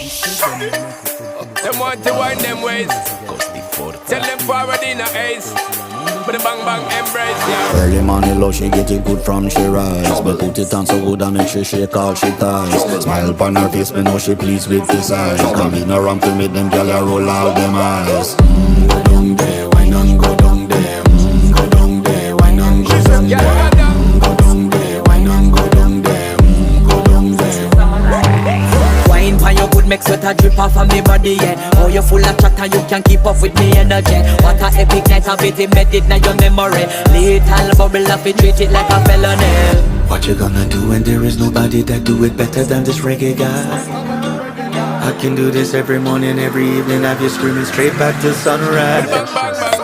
Them want to wind them ways. Tell them forward in a ace. But the bang bang embrace, yeah. Early morning love, she get it good from she rise. But put it on so good and make she shake all she ties. Smile upon her face, me know she pleased with this eyes. Come in around to make them gyal a roll out them eyes. Go down there, why none go down there? Go down there, why none go down there? Go down there, why none go down there? Go down there. Wine pan your good make sweat a drip off of me body, yeah. Oh, you full of chatter, you can keep up with me energy. What a epic night of it, embedded in your memory. Little bubble up, it treat it like a felony. What you gonna do when there is nobody that do it better than this reggae guy? I can do this every morning, every evening, have you screaming straight back to sunrise. Bang bang bang.